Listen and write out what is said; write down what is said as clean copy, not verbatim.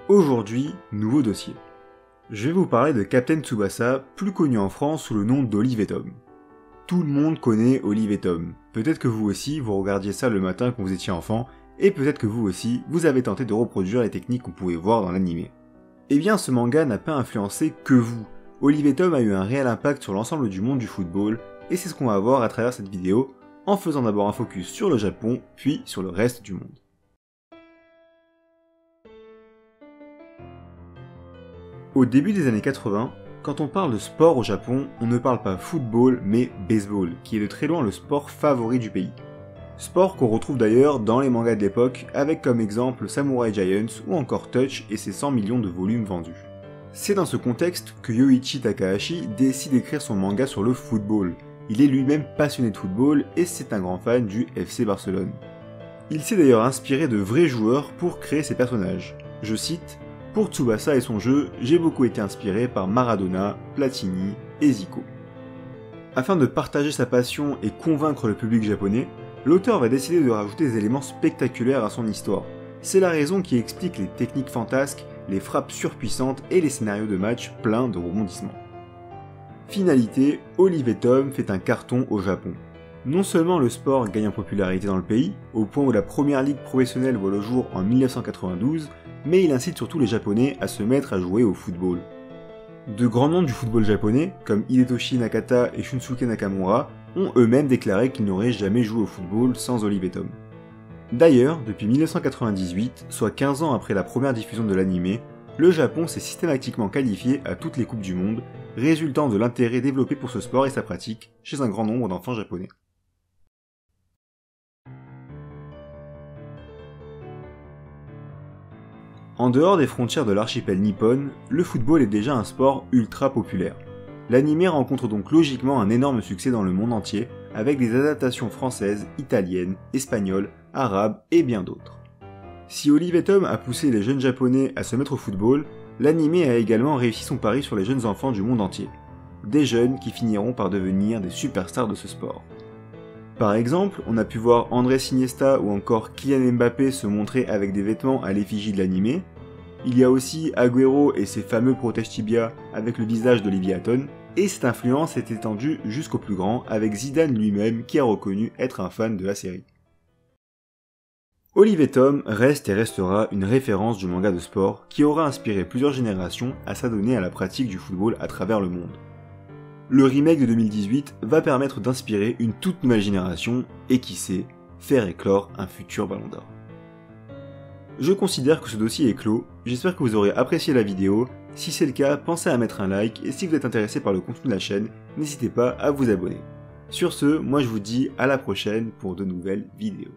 Aujourd'hui, nouveau dossier. Je vais vous parler de Captain Tsubasa, plus connu en France sous le nom d'Olive et Tom. Tout le monde connaît Olive et Tom. Peut-être que vous aussi, vous regardiez ça le matin quand vous étiez enfant, et peut-être que vous aussi, vous avez tenté de reproduire les techniques qu'on pouvait voir dans l'anime. Eh bien, ce manga n'a pas influencé que vous. Olive et Tom a eu un réel impact sur l'ensemble du monde du football, et c'est ce qu'on va voir à travers cette vidéo, en faisant d'abord un focus sur le Japon, puis sur le reste du monde. Au début des années 80, quand on parle de sport au Japon, on ne parle pas football mais baseball, qui est de très loin le sport favori du pays. Sport qu'on retrouve d'ailleurs dans les mangas de l'époque, avec comme exemple Samurai Giants ou encore Touch et ses 100 millions de volumes vendus. C'est dans ce contexte que Yoichi Takahashi décide d'écrire son manga sur le football. Il est lui-même passionné de football et c'est un grand fan du FC Barcelone. Il s'est d'ailleurs inspiré de vrais joueurs pour créer ses personnages. Je cite: pour Tsubasa et son jeu, j'ai beaucoup été inspiré par Maradona, Platini et Zico. Afin de partager sa passion et convaincre le public japonais, l'auteur va décider de rajouter des éléments spectaculaires à son histoire. C'est la raison qui explique les techniques fantasques, les frappes surpuissantes et les scénarios de match pleins de rebondissements. Finalité, Olive et Tom fait un carton au Japon. Non seulement le sport gagne en popularité dans le pays, au point où la première ligue professionnelle voit le jour en 1992, mais il incite surtout les Japonais à se mettre à jouer au football. De grands noms du football japonais, comme Hidetoshi Nakata et Shunsuke Nakamura, ont eux-mêmes déclaré qu'ils n'auraient jamais joué au football sans Olive et Tom. D'ailleurs, depuis 1998, soit 15 ans après la première diffusion de l'anime, le Japon s'est systématiquement qualifié à toutes les coupes du monde, résultant de l'intérêt développé pour ce sport et sa pratique chez un grand nombre d'enfants japonais. En dehors des frontières de l'archipel nippon, le football est déjà un sport ultra populaire. L'anime rencontre donc logiquement un énorme succès dans le monde entier, avec des adaptations françaises, italiennes, espagnoles, arabes et bien d'autres. Si Olive et Tom a poussé les jeunes japonais à se mettre au football, l'anime a également réussi son pari sur les jeunes enfants du monde entier. Des jeunes qui finiront par devenir des superstars de ce sport. Par exemple, on a pu voir Andrés Iniesta ou encore Kylian Mbappé se montrer avec des vêtements à l'effigie de l'anime. Il y a aussi Agüero et ses fameux protège tibia avec le visage d'Olivier Hatton, et cette influence est étendue jusqu'au plus grand avec Zidane lui-même qui a reconnu être un fan de la série. Olive et Tom reste et restera une référence du manga de sport qui aura inspiré plusieurs générations à s'adonner à la pratique du football à travers le monde. Le remake de 2018 va permettre d'inspirer une toute nouvelle génération et qui sait, faire éclore un futur Ballon d'Or. Je considère que ce dossier est clos, j'espère que vous aurez apprécié la vidéo. Si c'est le cas, pensez à mettre un like et si vous êtes intéressé par le contenu de la chaîne, n'hésitez pas à vous abonner. Sur ce, moi je vous dis à la prochaine pour de nouvelles vidéos.